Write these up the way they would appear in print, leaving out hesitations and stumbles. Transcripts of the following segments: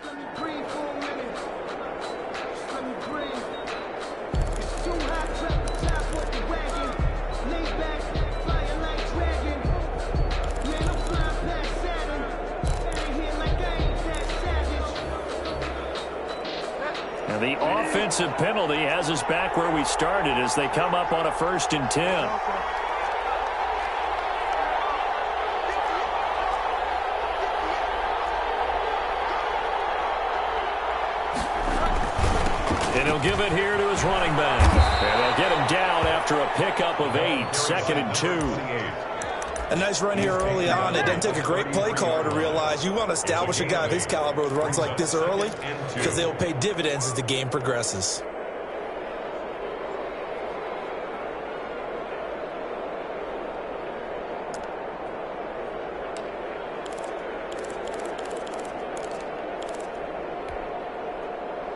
Let me breathe for a minute. Just let me breathe. It's too hot, trap the top off the wagon. Lay back, flying like dragon. Man, I'm flying past Saturn. Out of here like I ain't that savage. And the offensive penalty has us back where we started as they come up on a 1st and 10. And he'll give it here to his running back. And they'll get him down after a pickup of 8, 2nd and 2. A nice run here early on. It doesn't take a great play caller to realize you want to establish a guy of his caliber with runs like this early because they will pay dividends as the game progresses.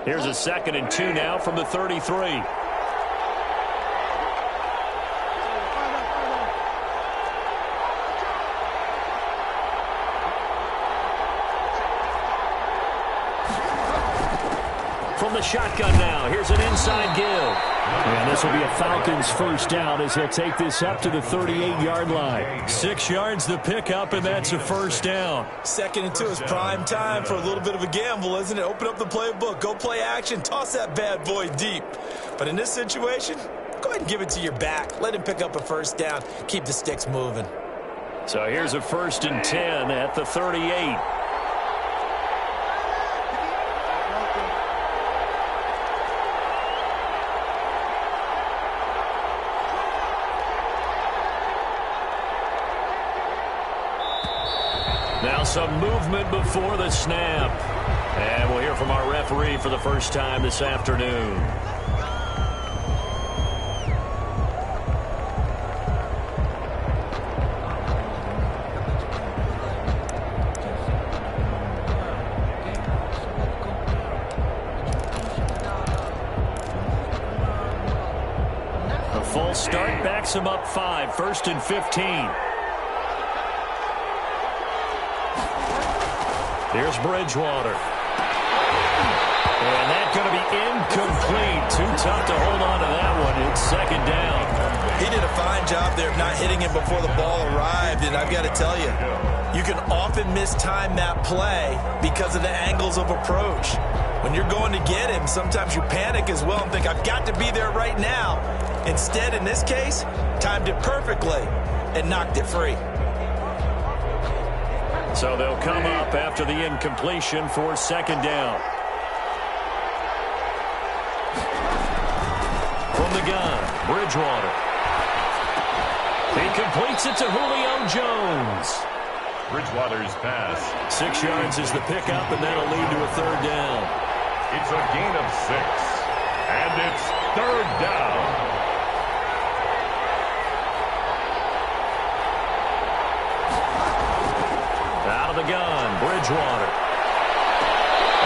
Here's a 2nd and 2 now from the 33. From the shotgun now, here's an inside give. And this will be a Falcons first down as he'll take this up to the 38-yard line. 6 yards the pickup, and that's a first down. 2nd and 2 is prime time for a little bit of a gamble, isn't it? Open up the playbook, go play action, toss that bad boy deep. But in this situation, go ahead and give it to your back. Let him pick up a first down. Keep the sticks moving. So here's a 1st and 10 at the 38. Now some movement before the snap. And we'll hear from our referee for the first time this afternoon. A full start backs him up 5, 1st and 15. Here's Bridgewater. And that's going to be incomplete. Too tough to hold on to that one. It's 2nd down. He did a fine job there of not hitting him before the ball arrived. And I've got to tell you, you can often mistime that play because of the angles of approach. When you're going to get him, sometimes you panic as well and think, I've got to be there right now. Instead, in this case, timed it perfectly and knocked it free. So they'll come up after the incompletion for 2nd down. From the gun, Bridgewater. He completes it to Julio Jones. Bridgewater's pass. 6 yards is the pickup, and that'll lead to a 3rd down. It's a gain of 6. And it's 3rd down. Out of the gun, Bridgewater.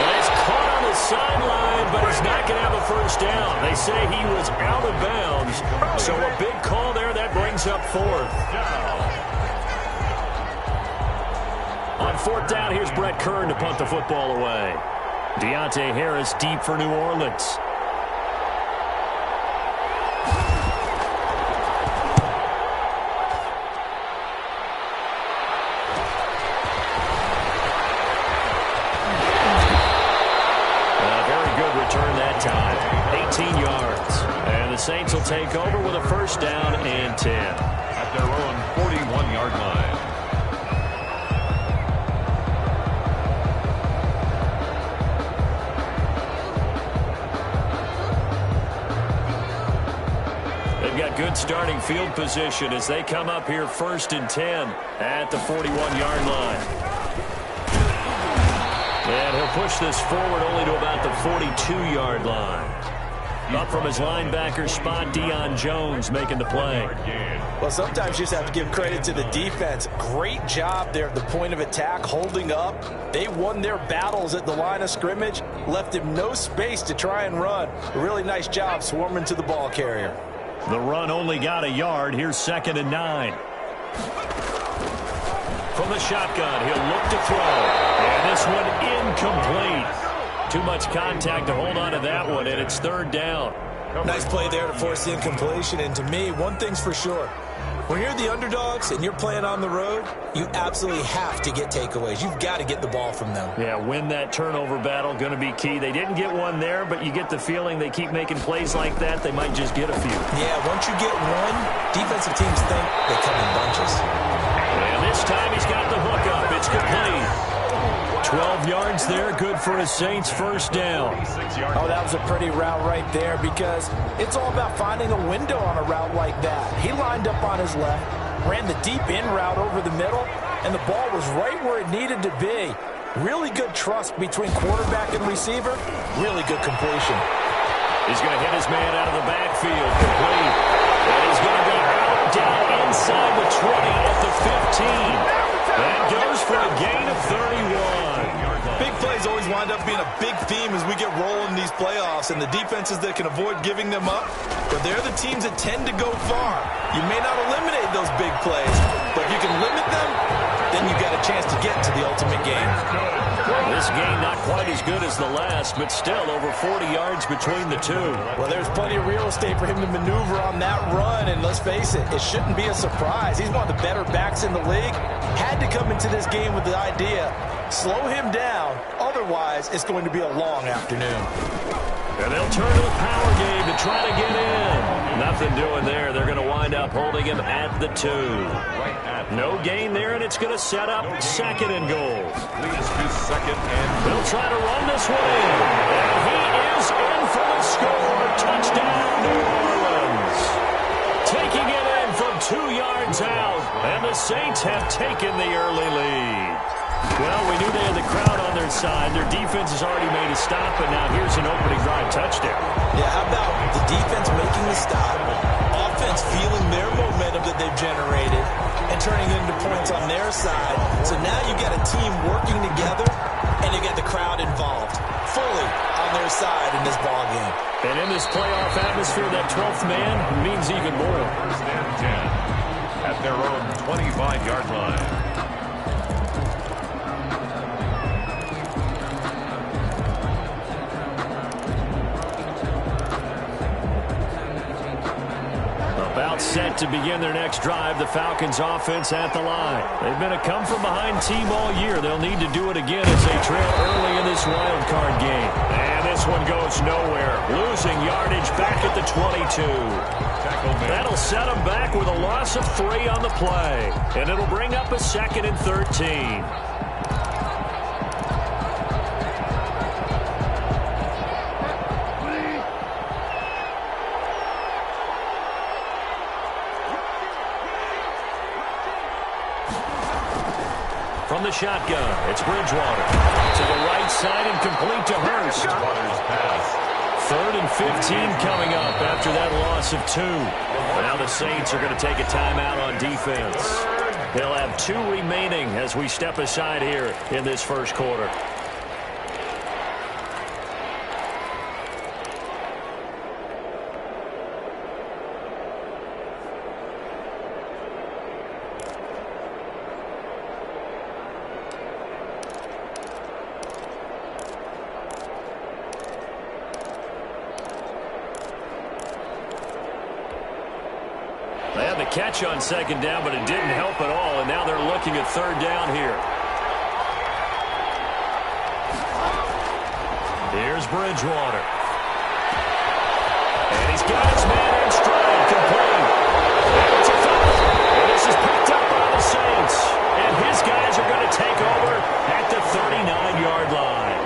And he's caught on the sideline, but he's not going to have a first down. They say he was out of bounds. So a big call there that brings up 4th. On 4th down, here's Brett Kern to punt the football away. Deontay Harris deep for New Orleans. Return that time, 18 yards. And the Saints will take over with a first down and 10. At their own 41-yard line. They've got good starting field position as they come up here 1st and 10 at the 41-yard line. And he'll push this forward only to about the 42-yard line. Up from his linebacker spot, Deion Jones making the play. Well, sometimes you just have to give credit to the defense. Great job there at the point of attack, holding up. They won their battles at the line of scrimmage, left him no space to try and run. A really nice job swarming to the ball carrier. The run only got a yard. Here's 2nd and 9. From the shotgun, he'll look to throw. And this one incomplete. Too much contact to hold on to that one, and it's third down. Nice play there to force the incompletion. And to me, one thing's for sure. When you're the underdogs and you're playing on the road, you absolutely have to get takeaways. You've got to get the ball from them. Yeah, win that turnover battle, going to be key. They didn't get one there, but you get the feeling they keep making plays like that, they might just get a few. Yeah, once you get one, defensive teams think they come in bunches. And this time he's got the hook up. It's complete. 12 yards there, good for a Saints first down. Oh, that was a pretty route right there because it's all about finding a window on a route like that. He lined up on his left, ran the deep in route over the middle, and the ball was right where it needed to be. Really good trust between quarterback and receiver. Really good completion. He's going to hit his man out of the backfield. Complete. And he's going to be out down inside the 20 at the 15. That goes for a gain of 31. Big plays always wind up being a big theme as we get rolling in these playoffs, and the defenses that can avoid giving them up, but they're the teams that tend to go far. You may not eliminate those big plays, but if you can limit them, then you've got a chance to get to the ultimate game. This game not quite as good as the last, but still over 40 yards between the two. Well, there's plenty of real estate for him to maneuver on that run, and let's face it, it shouldn't be a surprise. He's one of the better backs in the league. Had to come into this game with the idea, slow him down, otherwise it's going to be a long afternoon. And they'll turn to the power game to try to get in. Nothing doing there. They're going to wind up holding him at the 2. No gain there, and it's going to set up second and goal. Leads to second and They'll try to run this one in. And he is in for the score. Touchdown, New Orleans. Taking it in from 2 yards out. And the Saints have taken the early lead. Well, we knew they had the crowd on their side. Their defense has already made a stop, and now here's an opening drive touchdown. Yeah, how about the defense making the stop, offense feeling their momentum that they've generated, and turning it into points on their side. So now you've got a team working together, and you get the crowd involved fully on their side in this ball game. And in this playoff atmosphere, that 12th man means even more. first and 10 at their own 25-yard line. About set to begin their next drive, the Falcons offense at the line. They've been a come-from-behind team all year. They'll need to do it again as they trail early in this wild card game. And this one goes nowhere. Losing yardage back at the 22. That'll set them back with a loss of 3 on the play. And it'll bring up a second and 13. From the shotgun, it's Bridgewater. To the right side and complete to Hurst. Third and 15 coming up after that loss of 2. Now the Saints are going to take a timeout on defense. They'll have 2 remaining as we step aside here in this first quarter. They had the catch on second down, but it didn't help at all, and now they're looking at third down here. Here's Bridgewater. And he's got his man in stride, complete. And it's a foul. And this is picked up by the Saints. And his guys are going to take over at the 39-yard line.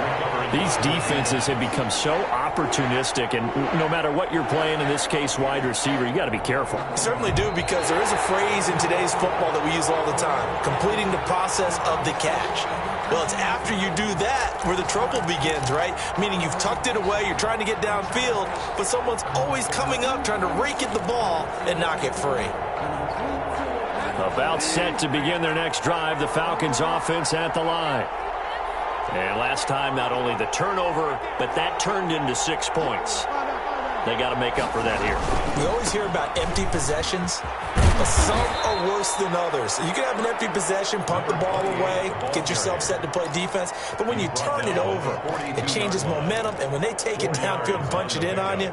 These defenses have become so opportunistic, and no matter what you're playing, in this case wide receiver, you got to be careful. You certainly do, because there is a phrase in today's football that we use all the time: completing the process of the catch. Well, it's after you do that where the trouble begins, right? Meaning you've tucked it away, you're trying to get downfield, but someone's always coming up trying to rake at the ball and knock it free. About set to begin their next drive, the Falcons offense at the line. And last time, not only the turnover, but that turned into 6 points. They got to make up for that here. We always hear about empty possessions. but some are worse than others. You can have an empty possession, punt the ball away, get yourself set to play defense, but when you turn it over, it changes momentum, and when they take it downfield and punch it in on you,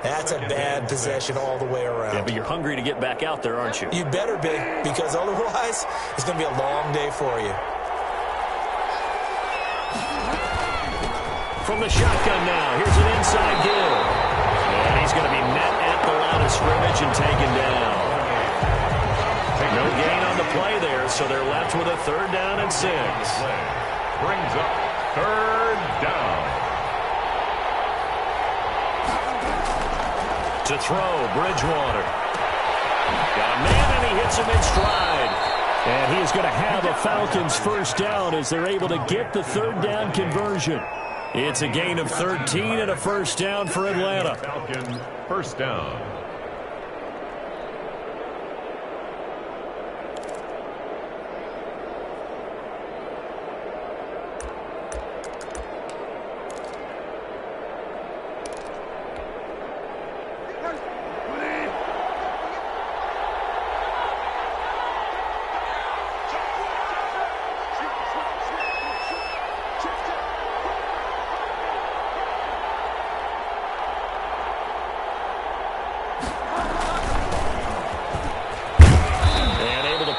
that's a bad possession all the way around. Yeah, but you're hungry to get back out there, aren't you? You better be, because otherwise, it's going to be a long day for you. From the shotgun now, here's an inside give. And he's going to be met at the line of scrimmage and taken down. No gain on the play there, so they're left with a 3rd down and 6. Brings up 3rd down. To throw, Bridgewater. Got a man, and he hits him in stride. And he is going to have a Falcons 1st down as they're able to get the 3rd down conversion. It's a gain of 13 and a 1st down for Atlanta. Falcons 1st down.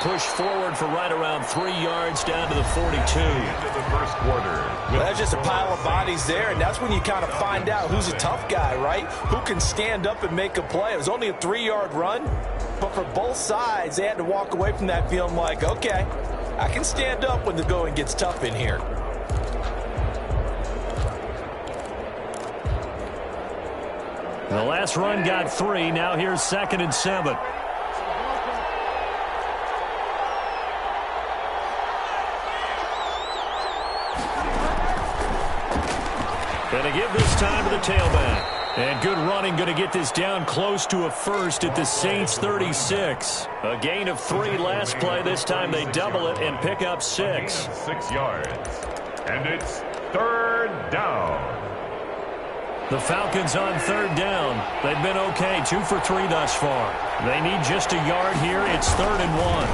Push forward for right around 3 yards down to the 42. Into the 1st quarter. Well, that's just a pile of bodies there, and that's when you kind of find out who's a tough guy, right? Who can stand up and make a play. It was only a 3-yard run, but for both sides, they had to walk away from that feeling like, okay, I can stand up when the going gets tough in here. The last run got 3. Now here's 2nd and 7. Going to give this time to the tailback. And good running, going to get this down close to a 1st at the Saints 36. A gain of 3 last play. This time they double it and pick up 6. 6 yards. And it's 3rd down. The Falcons on 3rd down. They've been okay, 2 for 3 thus far. They need just a yard here. It's 3rd and 1.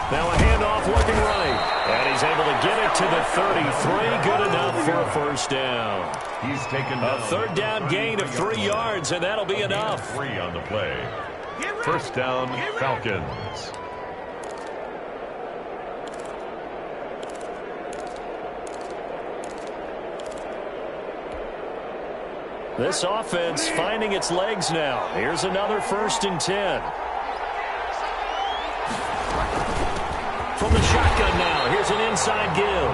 Now a handoff looking right. And he's able to get it to the 33. Good enough for a 1st down. He's taken a 3rd down gain of 3 yards, and that'll be enough. 3 on the play. 1st down, Falcons. This offense finding its legs now. Here's another 1st and 10. From the shotgun now, here's an inside give.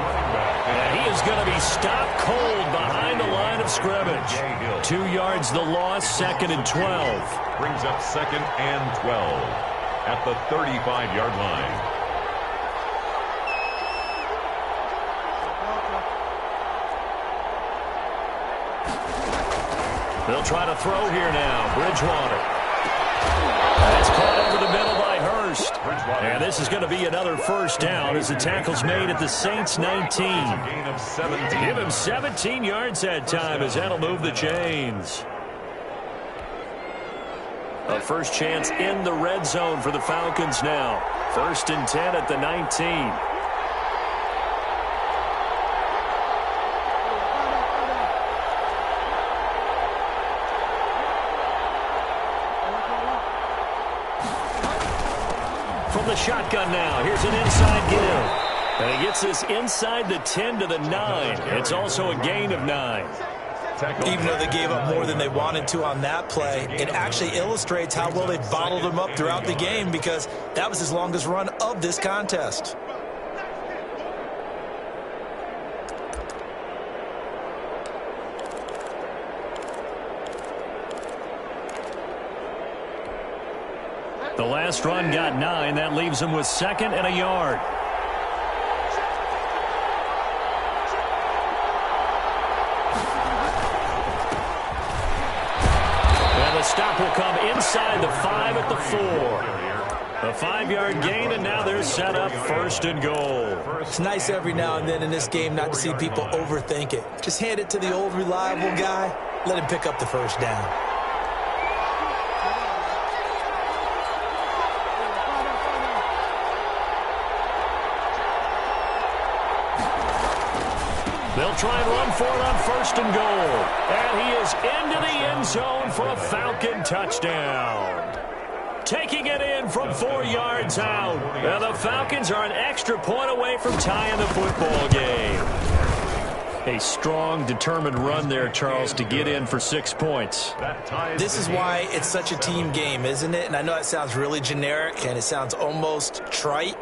And he is going to be stopped cold behind the line of scrimmage. 2 yards the loss, 2nd and 12. Brings up 2nd and 12 at the 35-yard line. They'll try to throw here now. Bridgewater. That's caught over the middle by Hurst. And this is going to be another 1st down as the tackle's made at the Saints 19. Gain of 17. Give him 17 yards that time as that'll move the chains. A first chance in the red zone for the Falcons now. 1st and 10 at the 19. From the shotgun now, here's an inside give. And he gets this inside the 10 to the 9. It's also a gain of 9. Even though they gave up more than they wanted to on that play, it actually illustrates how well they bottled them up throughout the game, because that was his longest run of this contest. The last run got 9. That leaves him with 2nd and a yard. And the stop will come inside the 5 at the 4. A 5-yard gain, and now they're set up 1st and goal. It's nice every now and then in this game not to see people overthink it. Just hand it to the old reliable guy. Let him pick up the 1st down. They'll try and run for it on 1st and goal. And he is into the end zone for a Falcon touchdown. Taking it in from 4 yards out. And the Falcons are an extra point away from tying the football game. A strong, determined run there, Charles, to get in for 6 points. This is why it's such a team game, isn't it? And I know it sounds really generic and it sounds almost trite,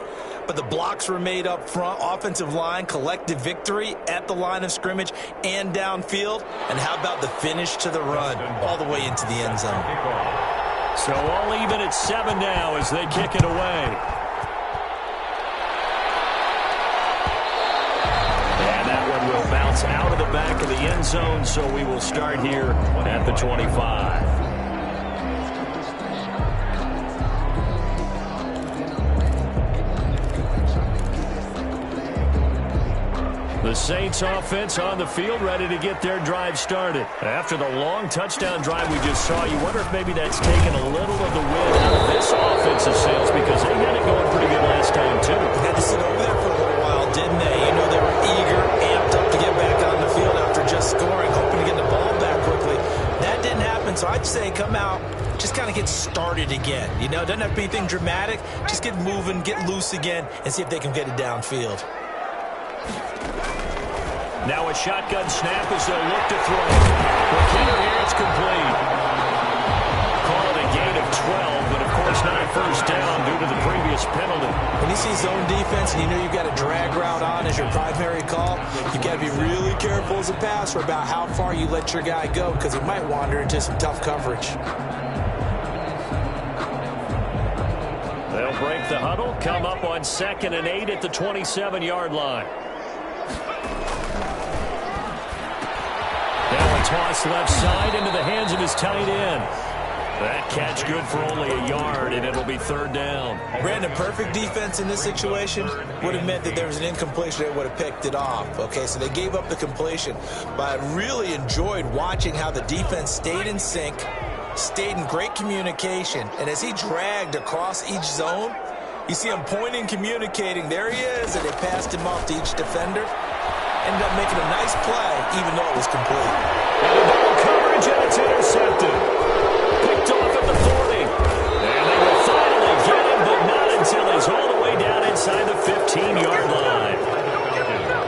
but the blocks were made up front, offensive line, collective victory at the line of scrimmage and downfield. And how about the finish to the run all the way into the end zone? So all even at 7 now as they kick it away. Will bounce out of the back of the end zone, so we will start here at the 25. The Saints offense on the field, ready to get their drive started. After the long touchdown drive we just saw, you wonder if maybe that's taken a little of the wind out of this offensive sails, because they had it going pretty good last time, too. They had to sit over there for a little while, didn't they? You know, they were eager, amped up to get back on the field after just scoring, hoping to get the ball back quickly. That didn't happen, so I'd say come out, just kind of get started again. You know, doesn't have to be anything dramatic. Just get moving, get loose again, and see if they can get it downfield. Now a shotgun snap as they'll look to throw. McKinnon here, it's complete. Call it a gain of 12, but of course not a first down due to the previous penalty. When you see zone defense and you know you've got a drag route on as your primary call, you've got to be really careful as a passer about how far you let your guy go, because he might wander into some tough coverage. They'll break the huddle, come up on 2nd and 8 at the 27-yard line. Now a toss left side into the hands of his tight end. That catch good for only a yard, and it'll be 3rd down. Brandon, perfect defense in this situation would have meant that there was an incompletion that would have picked it off. Okay, so they gave up the completion. But I really enjoyed watching how the defense stayed in sync, stayed in great communication, and as he dragged across each zone, you see him pointing, communicating. There he is, and they passed him off to each defender. Ended up making a nice play, even though it was complete. And a double coverage, and it's intercepted. Picked off at the 40. And they will finally get him, but not until he's all the way down inside the 15-yard line.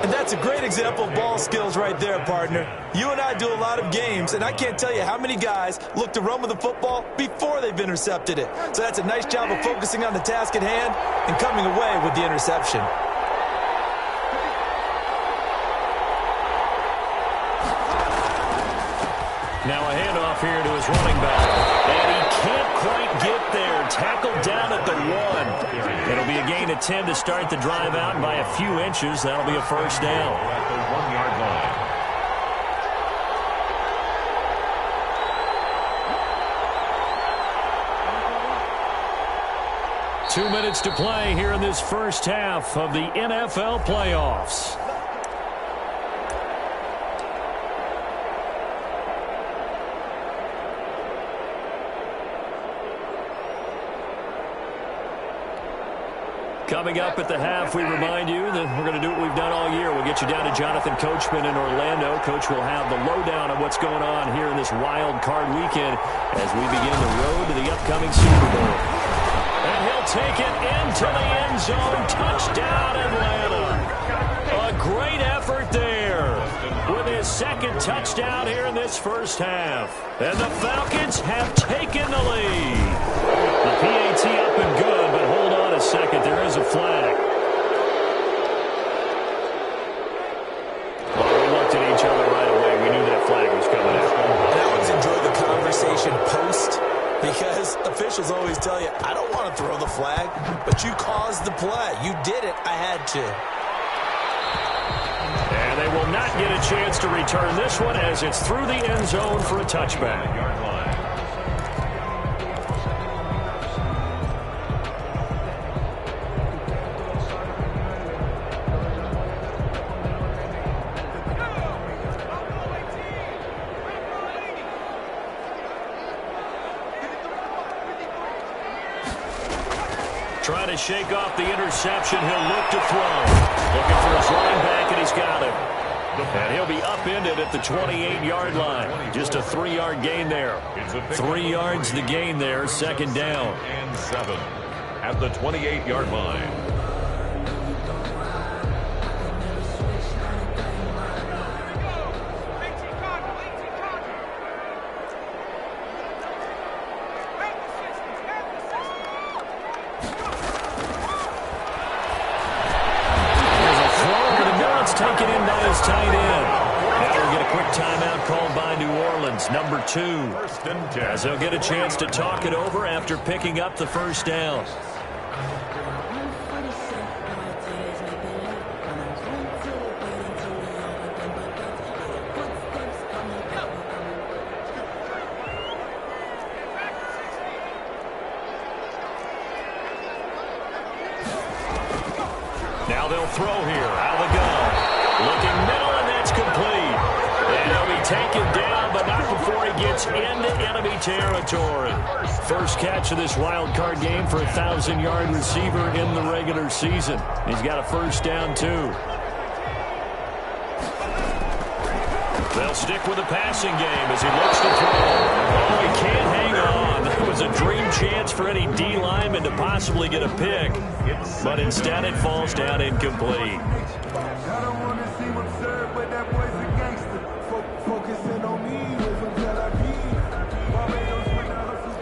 And that's a great example of ball skills right there, partner. You and I do a lot of games, and I can't tell you how many guys look to run with the football before they've intercepted it. So that's a nice job of focusing on the task at hand and coming away with the interception. Now a handoff here to his running back. And he can't quite get there. Tackled down at the 1. It'll be a gain of 10 to start the drive out, and by a few inches, that'll be a first down. At the 1-yard line. 2 minutes to play here in this first half of the NFL playoffs. Coming up at the half, we remind you that we're going to do what we've done all year. We'll get you down to Jonathan Coachman in Orlando. Coach will have the lowdown on what's going on here in this wild card weekend as we begin the road to the upcoming Super Bowl. And he'll take it into the end zone. Touchdown, Atlanta. A great effort there with his 2nd touchdown here in this first half. And the Falcons have taken the lead. The PAT up and good, but hold on a second. There is a flag. Well, we looked at each other right away. We knew that flag was coming out. And I always enjoy the conversation post, because officials always tell you, I don't want to throw the flag, but you caused the play. You did it. I had to. And they will not get a chance to return this one as it's through the end zone for a touchback. Trying to shake off the interception. He'll look to throw. Looking for his running back, and he's got him. And he'll be upended at the 28-yard line. Just a 3-yard gain there. 3 yards the gain there, second down. And 7 at the 28-yard line. Taken in by his tight end. Now we'll get a quick timeout called by New Orleans, number 2. As they'll get a chance to talk it over after picking up the first down. Now they'll throw here out of the gun. Looking middle, and that's complete. And he'll be taken down, but not before he gets into enemy territory. First catch of this wild card game for a 1,000-yard receiver in the regular season. He's got a first down, too. They'll stick with the passing game as he looks to throw. Oh, he can't hang on. That was a dream chance for any D lineman to possibly get a pick, but instead it falls down incomplete. I don't want to seem absurd, but that boy's a gangster. Focusing on me is until I be. Barbados with the hustle.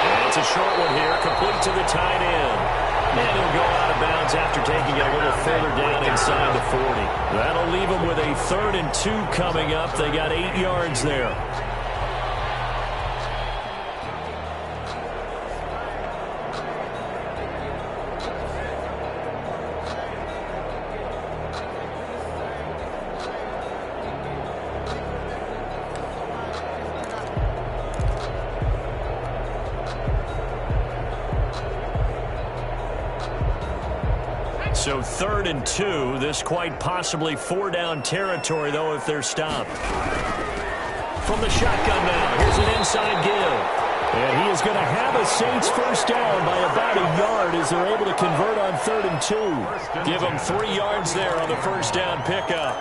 And it's a short one here, complete to the tight end. And he'll go out of bounds after taking it a little further down inside the 40. That'll leave them with a 3rd and 2 coming up. They got 8 yards there. So 3rd and 2. This quite possibly 4-down territory, though, if they're stopped. From the shotgun now, here's an inside give. And he is going to have a Saints first down by about a yard as they're able to convert on 3rd and 2. Give them 3 yards there on the first down pickup.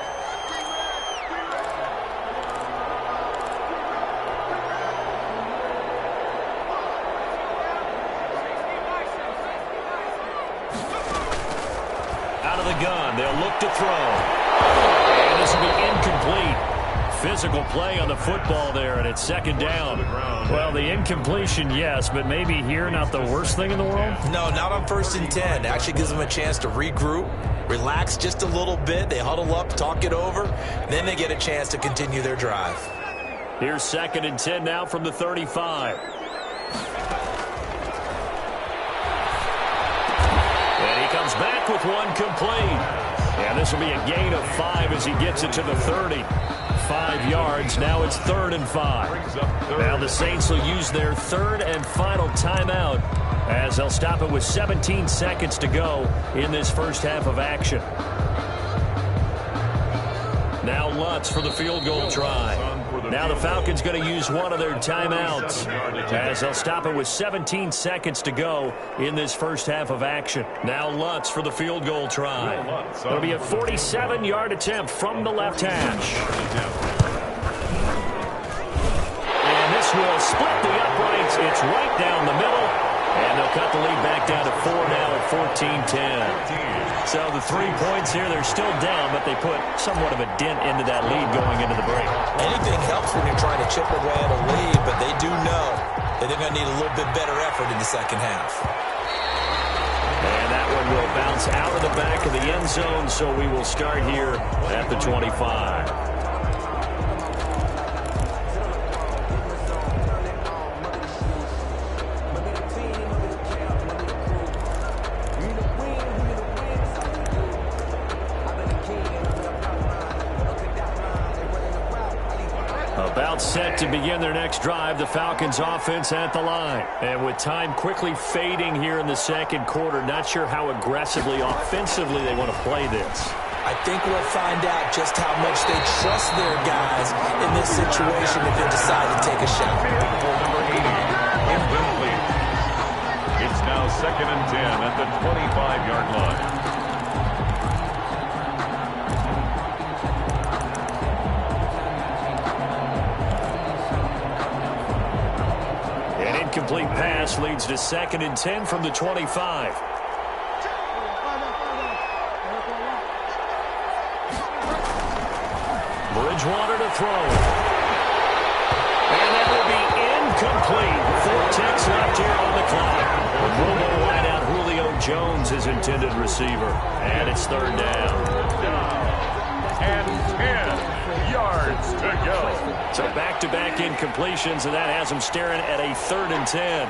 Gun. They'll look to throw. And this will be incomplete. Physical play on the football there, and it's second down. Well, the incompletion, yes, but maybe here not the worst thing in the world? No, not on 1st and 10. It actually gives them a chance to regroup, relax just a little bit. They huddle up, talk it over. Then they get a chance to continue their drive. Here's 2nd and 10 now from the 35. Comes back with one complete. And this will be a gain of 5 as he gets it to the 30. 5 yards. Now it's 3rd and 5. Now the Saints will use their 3rd and final timeout as they'll stop it with 17 seconds to go in this first half of action. Now Lutz for the field goal try. Now the Falcons going to use one of their timeouts as they'll stop it with 17 seconds to go in this first half of action. Now Lutz for the field goal try. It'll be a 47-yard attempt from the left hash. And this will split the uprights. It's right down the middle. And they'll cut the lead back down to 4 now at 14-10. So the 3 points here, they're still down, but they put somewhat of a dent into that lead going into the break. Anything helps when you're trying to chip away at a lead, but they do know that they're going to need a little bit better effort in the second half. And that one will bounce out of the back of the end zone, so we will start here at the 25. set to begin their next drive. The Falcons offense at the line. And with time quickly fading here in the second quarter, not sure how aggressively, offensively they want to play this. I think we'll find out just how much they trust their guys in this situation if they decide to take a shot. Number 80, incomplete. It's now 2nd and 10 at the 25-yard line. Incomplete pass leads to 2nd and 10 from the 25. Bridgewater to throw. And that will be incomplete. 4 ticks left here on the clock. The Pro Bowl wideout Julio Jones is intended receiver. And it's 3rd down. And 10 yards to go. So back-to-back incompletions, and that has them staring at a 3rd and 10.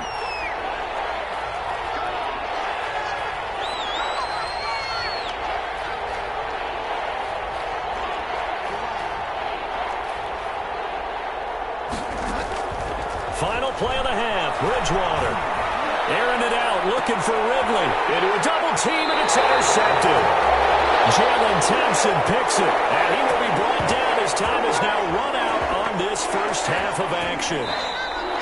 Final play of the half, Bridgewater. Airing it out, looking for Ridley. Into a double team, and it's intercepted. Jalen Thompson picks it, and he will be brought down as time is now run out on this first half of action.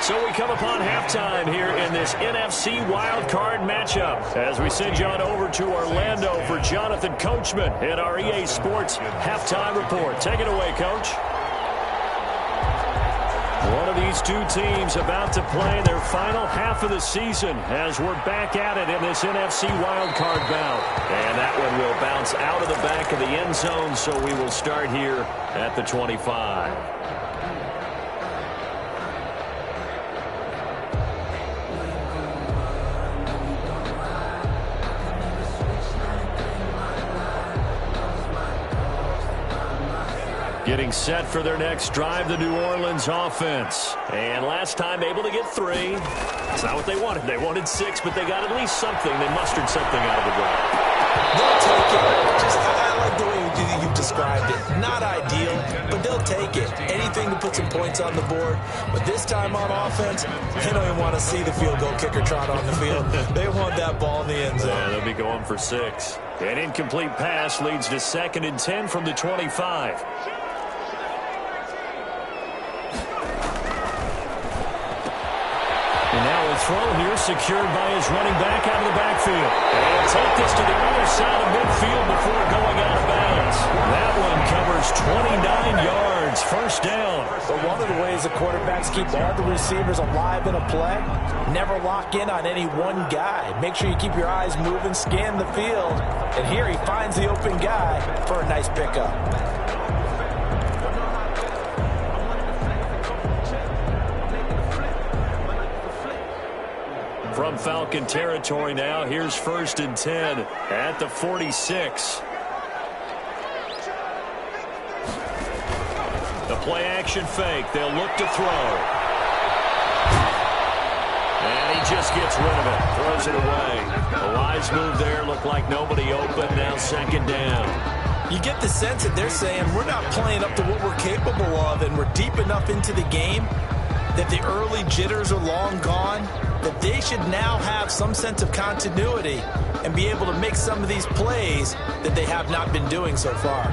So we come upon halftime here in this NFC wildcard matchup as we send you on over to Orlando for Jonathan Coachman in our EA Sports halftime report. Take it away, Coach. One of these two teams about to play their final half of the season as we're back at it in this NFC wildcard bout. And that one will bounce out of the back of the end zone, so we will start here at the 25. Getting set for their next drive, the New Orleans offense. And last time able to get 3. It's not what they wanted. They wanted 6, but they got at least something. They mustered something out of the ground. They'll take it. Just, I like the way you've described it. Not ideal, but they'll take it. Anything to put some points on the board. But this time on offense, they don't even want to see the field goal kicker trot on the field. They want that ball in the end zone. Yeah, they'll be going for 6. An incomplete pass leads to 2nd and 10 from the 25. And now a throw here secured by his running back out of the backfield. And take this to the other side of midfield before going out of bounds. That one covers 29 yards. First down. But one of the ways the quarterbacks keep all the receivers alive in a play, never lock in on any one guy. Make sure you keep your eyes moving, scan the field. And here he finds the open guy for a nice pickup. From Falcon territory now, here's 1st and 10 at the 46. The play action fake. They'll look to throw. And he just gets rid of it. Throws it away. A wise move there. Looked like nobody open. Now 2nd down. You get the sense that they're saying we're not playing up to what we're capable of, and we're deep enough into the game that the early jitters are long gone, that they should now have some sense of continuity and be able to make some of these plays that they have not been doing so far.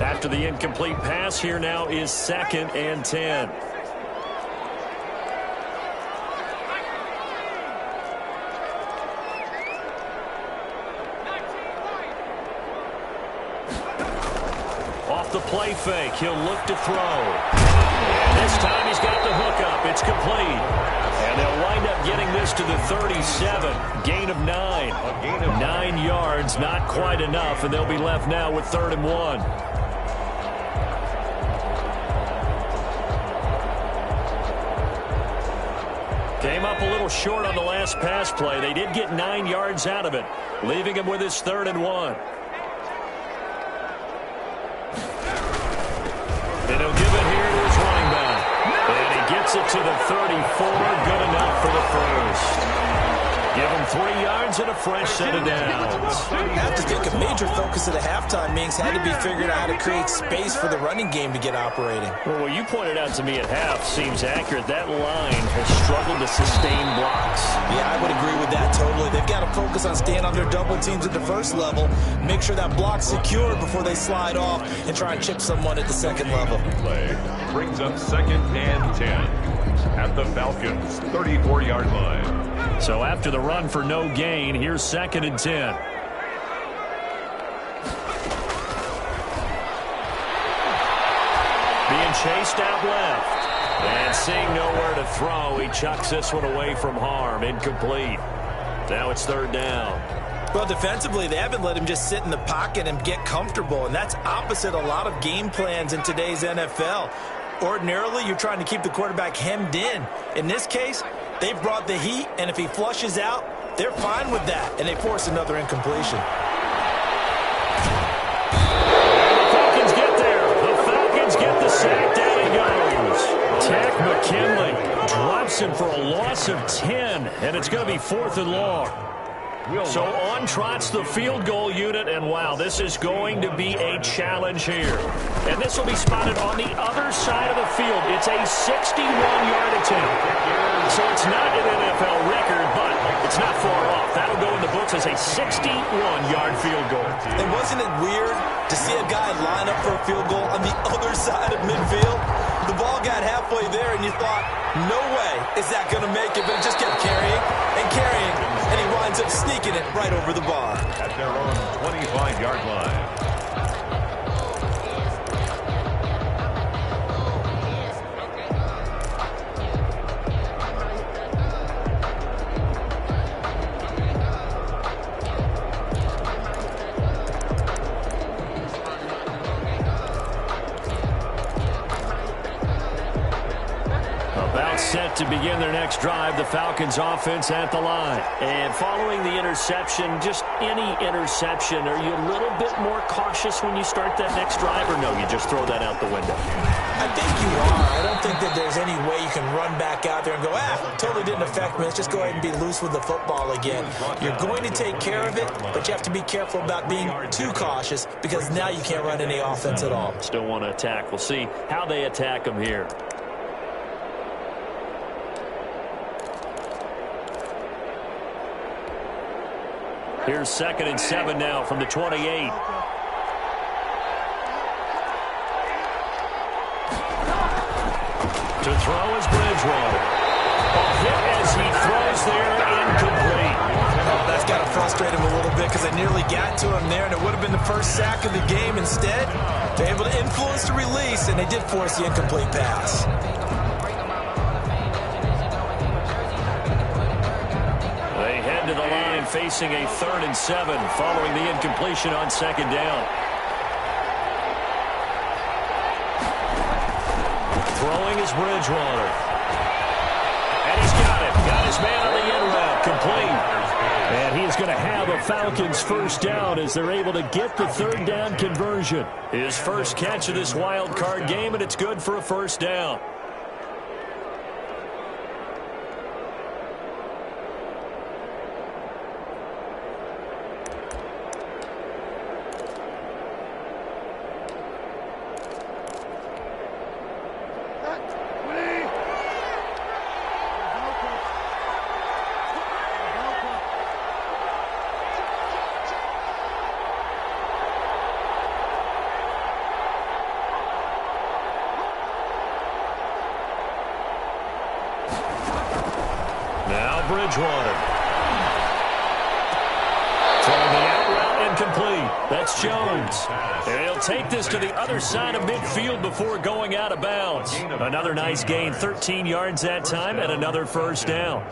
After the incomplete pass, here now is 2nd and 10. Off the play fake, he'll look to throw. And this time he's got the hook up. It's complete. And they'll wind up getting this to the 37. Gain of 9. 9 yards, not quite enough, and they'll be left now with 3rd and 1. Came up a little short on the last pass play. They did get 9 yards out of it, leaving him with his 3rd and 1. And he'll give it here to his running back. And he gets it to the 34. Good enough for the first. Give him 3 yards and a fresh set of downs. I have to think a major focus of the halftime meetings had to be figuring out how to create space for the running game to get operating. Well, what you pointed out to me at half seems accurate. That line has struggled to sustain blocks. Yeah, I would agree with that totally. They've got to focus on staying on their double teams at the first level, make sure that block's secure before they slide off and try and chip someone at the second level. Play brings up 2nd and 10 at the Falcons' 34-yard line. So after the run for no gain, here's 2nd and 10. Being chased out left. And seeing nowhere to throw, he chucks this one away from harm. Incomplete. Now it's 3rd down. Well, defensively, they haven't let him just sit in the pocket and get comfortable, and that's opposite a lot of game plans in today's NFL. Ordinarily, you're trying to keep the quarterback hemmed in. In this case, they brought the heat, and if he flushes out, they're fine with that, and they force another incompletion. The Falcons get there. The Falcons get the sack. Down he goes. Tech McKinley drops him for a loss of 10, and it's going to be 4th and long. So on trots the field goal unit, and wow, this is going to be a challenge here. And this will be spotted on the other side of the field. It's a 61-yard attempt. So it's not an NFL record, but it's not far off. That'll go in the books as a 61-yard field goal. And wasn't it weird to see a guy line up for a field goal on the other side of midfield? The ball got halfway there, and you thought, no way is that going to make it, but it just kept carrying and carrying, and he winds up sneaking it right over the bar. At their own 25-yard line. Set to begin their next drive, the Falcons offense at the line. And following the interception, just any interception, are you a little bit more cautious when you start that next drive, or no, you just throw that out the window? I think you are. I don't think that there's any way you can run back out there and go, totally didn't affect me. Let's just go ahead and be loose with the football again. You're going to take care of it, but you have to be careful about being too cautious because now you can't run any offense at all. Still want to attack. We'll see how they attack them here. Here's 2nd and 7 now from the 28. To throw is Bridgewater. A hit as he throws there, incomplete. Oh, that's got to frustrate him a little bit because I nearly got to him there, and it would have been the first sack of the game. Instead, they're able to influence the release, and they did force the incomplete pass. To the line facing a 3rd and 7 following the incompletion on 2nd down. Throwing is Bridgewater. And he's got it. Got his man on the end route. Complete. And he is going to have a Falcons first down as they're able to get the 3rd down conversion. His first catch of this wild card game, and it's good for a first down. Bridgewater. Throwing the out route incomplete. That's Jones. And he'll take this to the other side of midfield before going out of bounds. Another nice gain, 13 yards that time, and another first down.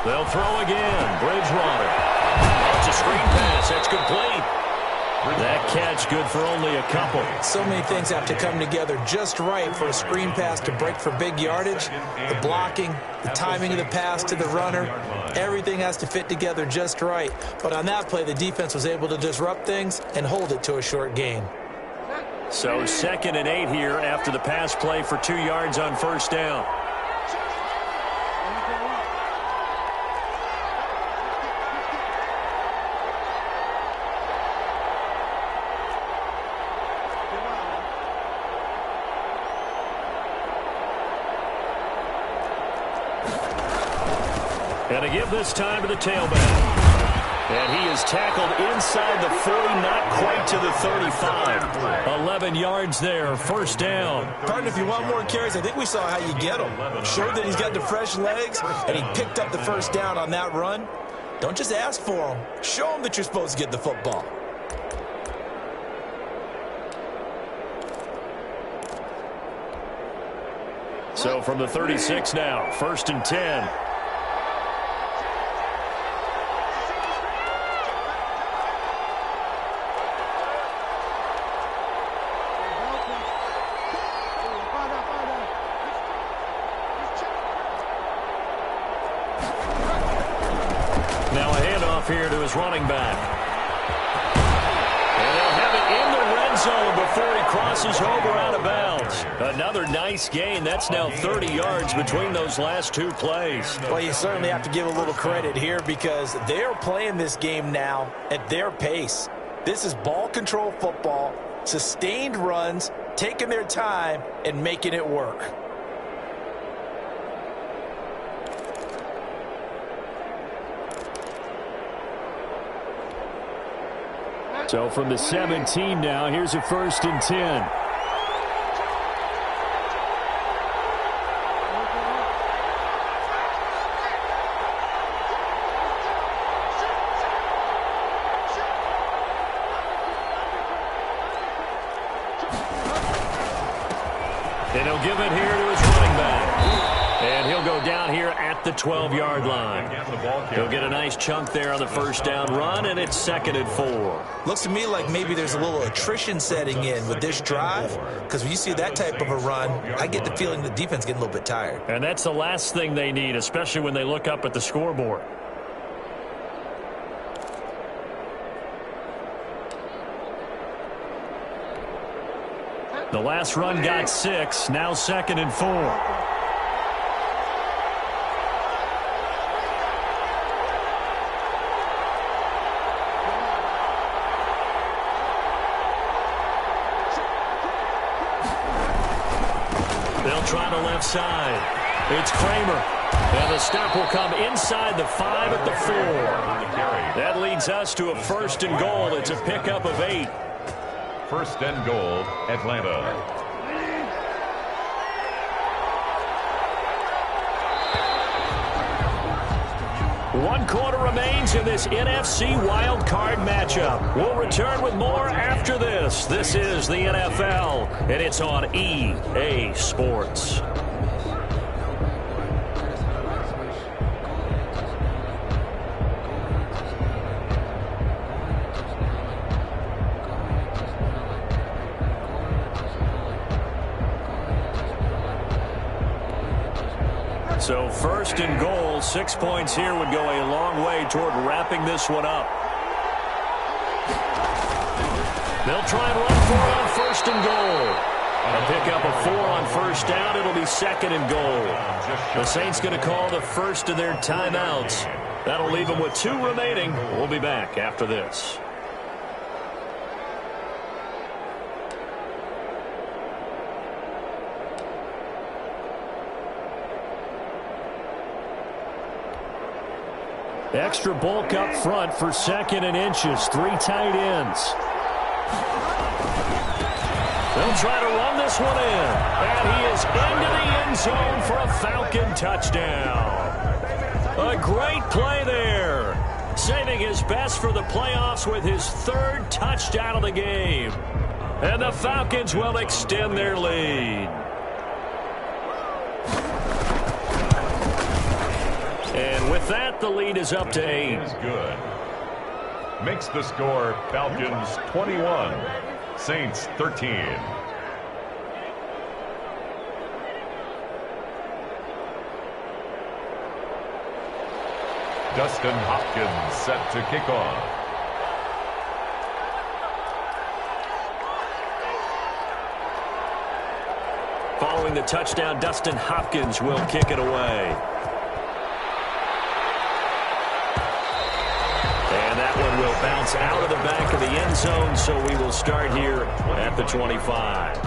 They'll throw again. Bridgewater. It's a screen pass. That's complete. That catch good for only a couple. So many things have to come together just right for a screen pass to break for big yardage. The blocking, the timing of the pass to the runner, everything has to fit together just right. But on that play, the defense was able to disrupt things and hold it to a short gain. So 2nd and 8 here after the pass play for 2 yards on first down. And to give this time to the tailback. And he is tackled inside the 40, not quite to the 35. 11 yards there, first down. Partner, if you want more carries, I think we saw how you get him. Showed that he's got the fresh legs, and he picked up the first down on that run. Don't just ask for him. Show him that you're supposed to get the football. So from the 36 now, 1st and 10. Here to his running back. And they'll have it in the red zone before he crosses over out of bounds. Another nice gain. That's now 30 yards between those last 2 plays. Well, you certainly have to give a little credit here because they're playing this game now at their pace. This is ball control football, sustained runs, taking their time, and making it work. So from the 17 now, here's a 1st and 10. And he'll give it here to his running back. And he'll go down here at the 12-yard line. He'll get a nice chunk there on the first down run, and it's 2nd and 4. Looks to me like maybe there's a little attrition setting in with this drive, because when you see that type of a run, I get the feeling the defense getting a little bit tired. And that's the last thing they need, especially when they look up at the scoreboard. The last run got 6, now 2nd and 4. Try to left side. It's Kramer. And the stop will come inside the 5 at the 4. That leads us to a 1st and goal. It's a pickup of 8. 1st and goal, Atlanta. One quarter remains in this NFC Wild Card matchup. We'll return with more after this. This is the NFL, and it's on EA Sports. So 1st and goal, 6 points here would go a long way toward wrapping this one up. They'll try and run for it on 1st and goal. And pick up a 4 on first down. It'll be 2nd and goal. The Saints going to call the first of their timeouts. That'll leave them with 2 remaining. We'll be back after this. Extra bulk up front for 2nd and inches. 3 tight ends. They'll try to run this one in. And he is into the end zone for a Falcon touchdown. A great play there. Saving his best for the playoffs with his 3rd touchdown of the game. And the Falcons will extend their lead. And with that, the lead is up to 8. Good. makes the score Falcons 21, Saints 13. Dustin Hopkins set to kick off. Following the touchdown, Dustin Hopkins will kick it away. And that one will bounce out of the back of the end zone, so we will start here at the 25.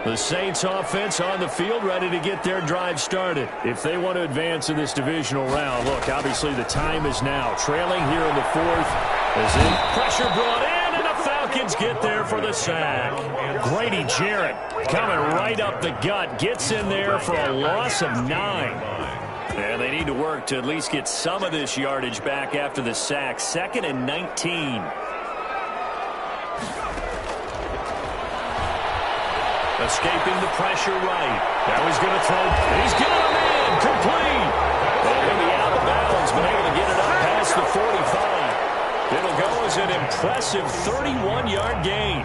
The Saints offense on the field, ready to get their drive started. If they want to advance in this divisional round, look, obviously the time is now. Trailing here in the fourth. As in pressure brought in, and the Falcons get there for the sack. Grady Jarrett coming right up the gut, gets in there for a loss of 9. And they need to work to at least get some of this yardage back after the sack. 2nd and 19. Escaping the pressure right. Now he's going to throw. He's got a man. Complete. And he'll be out of bounds, but able to get it up past the 45. It'll go as an impressive 31-yard gain.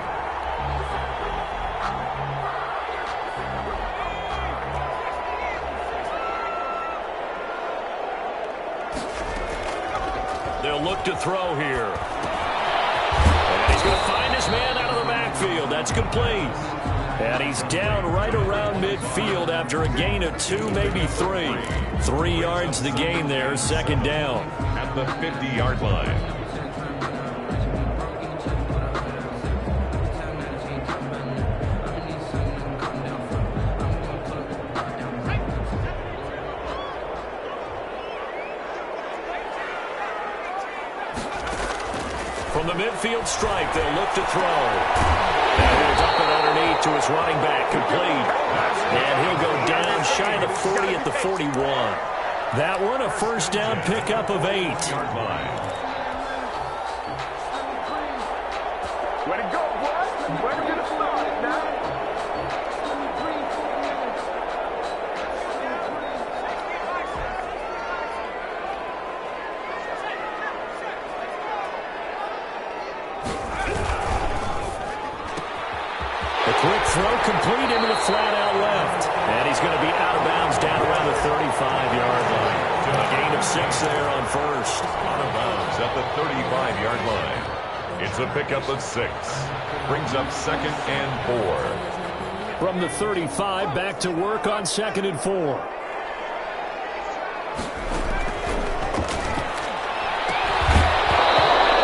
They'll look to throw here. And he's going to find his man out of the backfield. That's complete. And he's down right around midfield after a gain of 2, maybe 3. 3 yards the gain there, 2nd down. At the 50-yard line. From the midfield stripe, they'll look to throw. And he'll dump it underneath to his running back, complete. And he'll go down shy of the 40 at the 41. That one, a first down pickup of 8. Way to go, boy. Way to get it started now. Quick throw complete into the flat out left. And he's going to be out of bounds down around the 35-yard line. A gain of 6 there on first. Out of bounds at the 35-yard line. It's a pickup of 6. Brings up 2nd and 4. From the 35, back to work on 2nd and 4.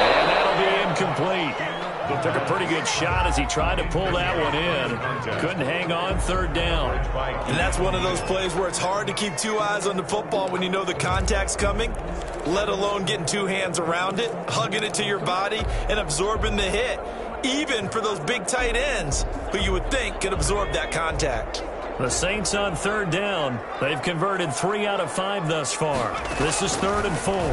And that'll be incomplete. Took a pretty good shot as he tried to pull that one in. Couldn't hang on, 3rd down. And that's one of those plays where it's hard to keep 2 eyes on the football when you know the contact's coming, let alone getting 2 hands around it, hugging it to your body, and absorbing the hit, even for those big tight ends who you would think could absorb that contact. The Saints on 3rd down. They've converted 3 out of 5 thus far. This is 3rd and 4. And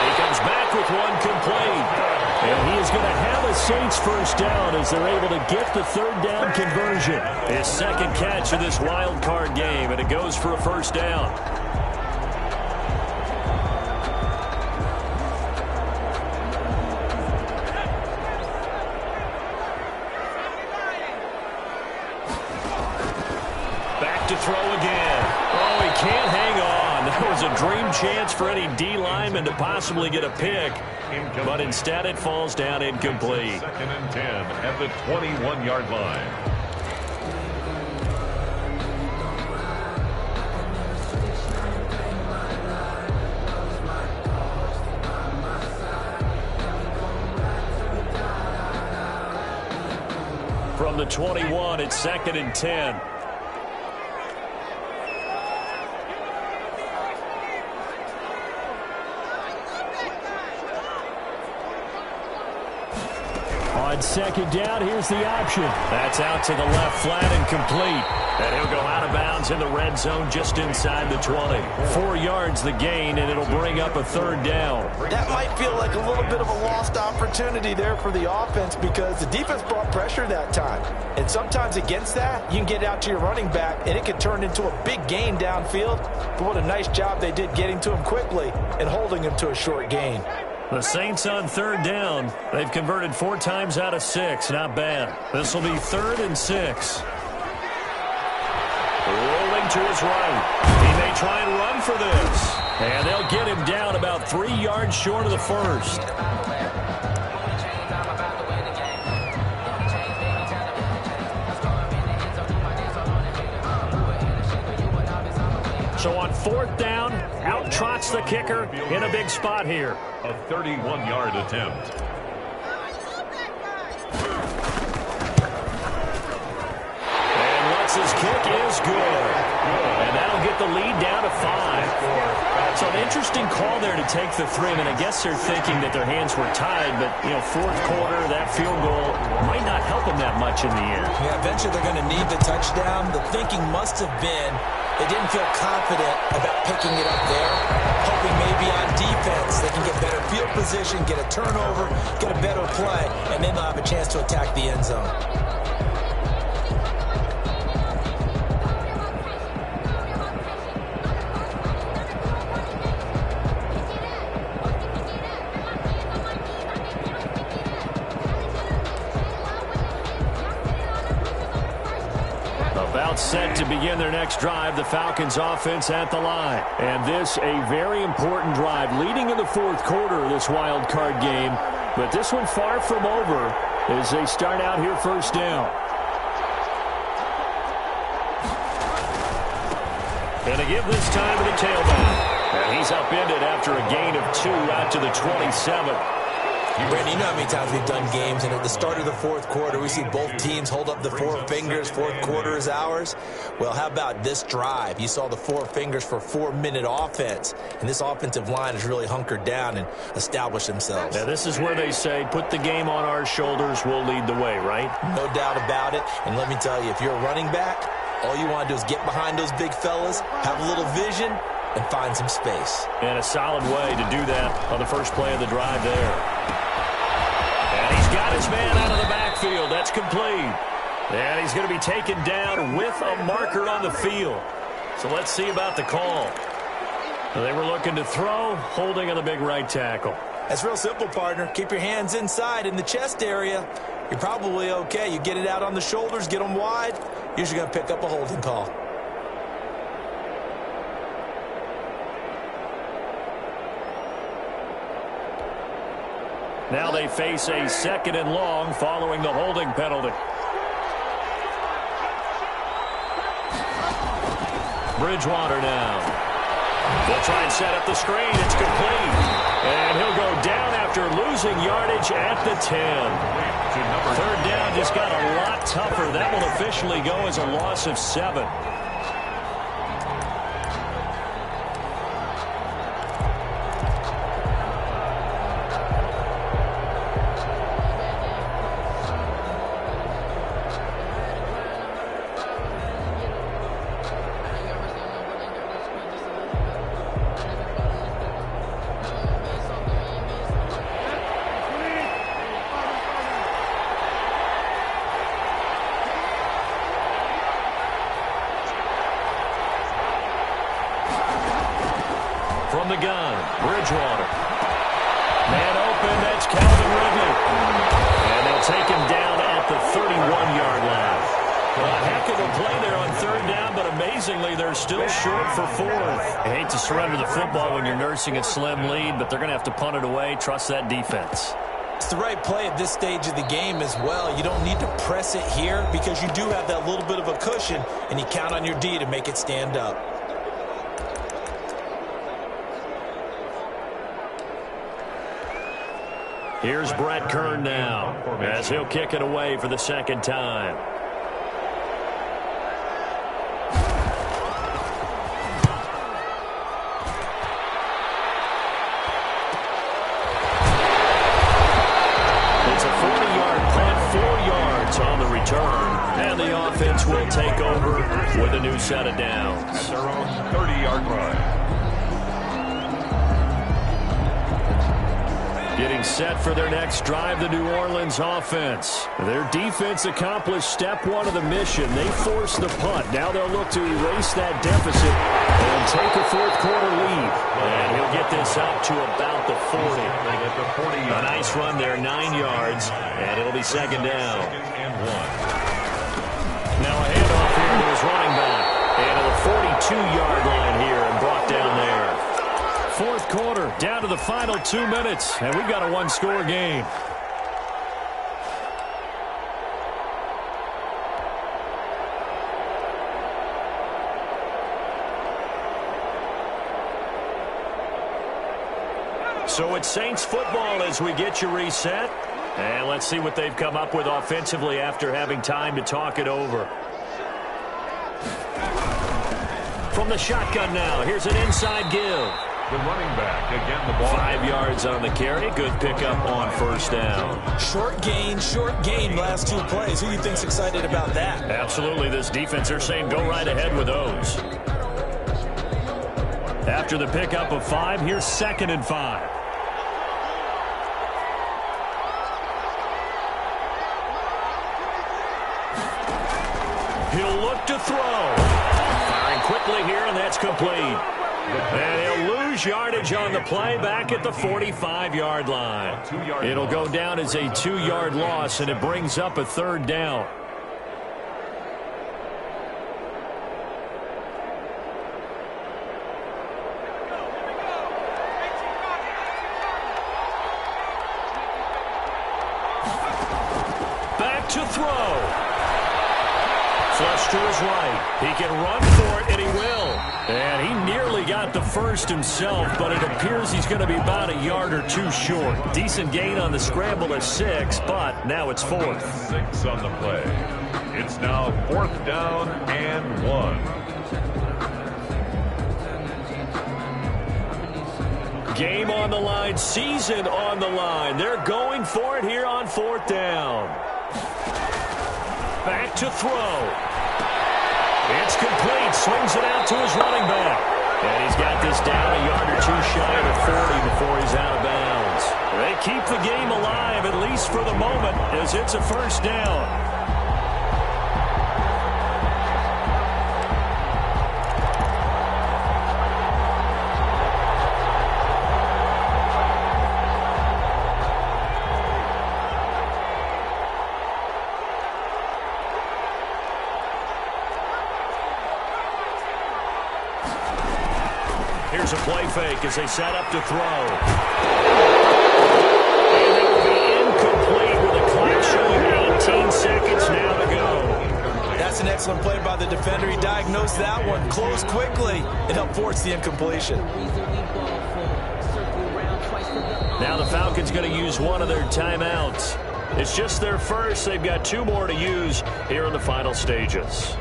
he comes back with one complete. And he is going to have a Saints first down as they're able to get the 3rd down conversion. His 2nd catch of this wild card game, and it goes for a first down. Back to throw again. Oh, he can't hang on. That was a dream chance for any D lineman to possibly get a pick. But instead it falls down incomplete. 2nd and 10 at the 21-yard line. From the 21, it's 2nd and 10. On second down, here's the option. That's out to the left, flat and complete. And he'll go out of bounds in the red zone just inside the 20. 4 yards the gain, and it'll bring up a third down. That might feel like a little bit of a lost opportunity there for the offense because the defense brought pressure that time. And sometimes against that, you can get out to your running back, and it can turn into a big gain downfield. But what a nice job they did getting to him quickly and holding him to a short gain. The Saints on third down. They've converted 4 times out of 6. Not bad. This will be 3rd and 6. Rolling to his right. He may try and run for this. And they'll get him down about 3 yards short of the first. So on 4th down, out trots the kicker in a big spot here. A 31-yard attempt. And Lutz's kick is good. And that'll get the lead down to 5. So an interesting call there to take the 3. I mean, I guess they're thinking that their hands were tied, but, you know, 4th quarter, that field goal might not help them that much in the end. Yeah, eventually they're going to need the touchdown. The thinking must have been they didn't feel confident about picking it up there, hoping maybe on defense they can get better field position, get a turnover, get a better play, and then they'll have a chance to attack the end zone. About set to begin their next drive, the Falcons offense at the line. And this a very important drive leading in the 4th quarter of this wild card game. But this one far from over as they start out here 1st down. And a give this time to the tailback. And he's upended after a gain of 2 out to the 27. Brandon, you know how many times we've done games, and at the start of the 4th quarter, we see both teams hold up the 4 fingers, 4th quarter is ours. Well, how about this drive? You saw the 4 fingers for 4-minute offense, and this offensive line has really hunkered down and established themselves. Now, this is where they say, put the game on our shoulders, we'll lead the way, right? No doubt about it, and let me tell you, if you're a running back, all you want to do is get behind those big fellas, have a little vision, and find some space. And a solid way to do that on the first play of the drive there. And he's got his man out of the backfield. That's complete. And he's going to be taken down with a marker on the field. So let's see about the call. They were looking to throw, holding on the big right tackle. That's real simple, partner. Keep your hands inside in the chest area. You're probably okay. You get it out on the shoulders, get them wide. Usually going to pick up a holding call. Now they face a 2nd and long following the holding penalty. Bridgewater now. They'll try and set up the screen. It's complete. And he'll go down after losing yardage at the 10. 3rd down just got a lot tougher. That will officially go as a loss of 7. From the gun, Bridgewater. Man open, that's Calvin Ridley. And they'll take him down at the 31-yard line. Well, a heck of a play there on 3rd down, but amazingly, they're still short for 4th. I hate to surrender the football when you're nursing a slim lead, but they're going to have to punt it away. Trust that defense. It's the right play at this stage of the game as well. You don't need to press it here because you do have that little bit of a cushion, and you count on your D to make it stand up. Here's Brett Kern now as he'll kick it away for the 2nd time. It's a 40-yard punt the offense will take over with a new set of downs. At their own 30-yard line. Getting set for their next drive, the New Orleans offense. Their defense accomplished step one of the mission. They forced the punt. Now they'll look to erase that deficit and take a fourth-quarter lead. And he'll get this up to about the 40. A nice run there, 9 yards, and it'll be second down. Now a handoff here to his running back. And to the 42-yard line here and brought down there. Fourth quarter, down to the final 2 minutes, and we've got a one-score game. So it's Saints football as we get you reset. And let's see what they've come up with offensively after having time to talk it over. From the shotgun now, here's an inside give. The running back, again, the ball. 5 yards on the carry. Good pickup on first down. Short gain, last 2 plays. Who do you think's excited about that? Absolutely. This defense, they're saying go right ahead with those. After the pickup of 5, here's 2nd and 5. He'll look to throw. Firing quickly here, and that's complete. And he'll lose yardage on the play back at the 45-yard line. It'll go down as a 2-yard loss, and it brings up a third down. Back to throw. Flush to his right. He can run for it, and he will. And he nearly got the first himself, but it appears he's going to be about a yard or 2 short. Decent gain on the scramble at 6, but now it's 4th. 6 on the play. It's now 4th down and 1. Game on the line, season on the line. They're going for it here on 4th down. Back to throw. It's complete. Swings it out to his running back. And he's got this down a yard or 2 shy of the 40 before he's out of bounds. They keep the game alive, at least for the moment, as it's a first down. Here's a play fake as they set up to throw. And it will be incomplete with a clock showing 18 seconds now to go. That's an excellent play by the defender. He diagnosed that one, closed quickly, and helped force the incompletion. Now the Falcons going to use one of their timeouts. It's just their first. They've got 2 more to use here in the final stages.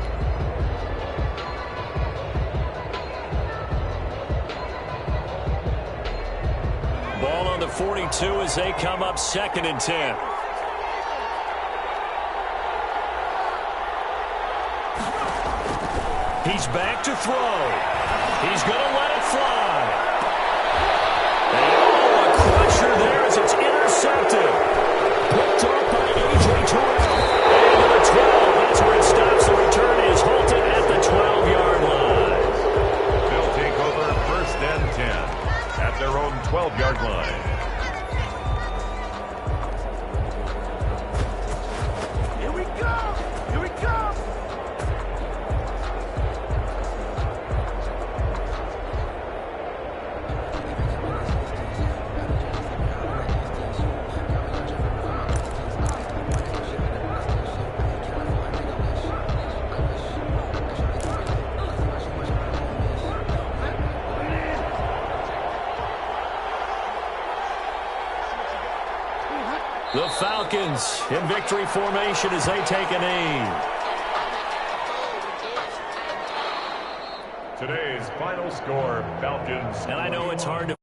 Ball on the 42 as they come up 2nd and 10. He's back to throw. He's going to let it fly. And a crusher there as it's intercepted. Picked up by A.J. Terrell. And to the 12. That's where it stops. The return is halted at the 12-yard line. They'll take over 1st and 10. At their own 12-yard line. Here we go! Here we go! The Falcons in victory formation as they take a knee. Today's final score, Falcons. And I know it's hard to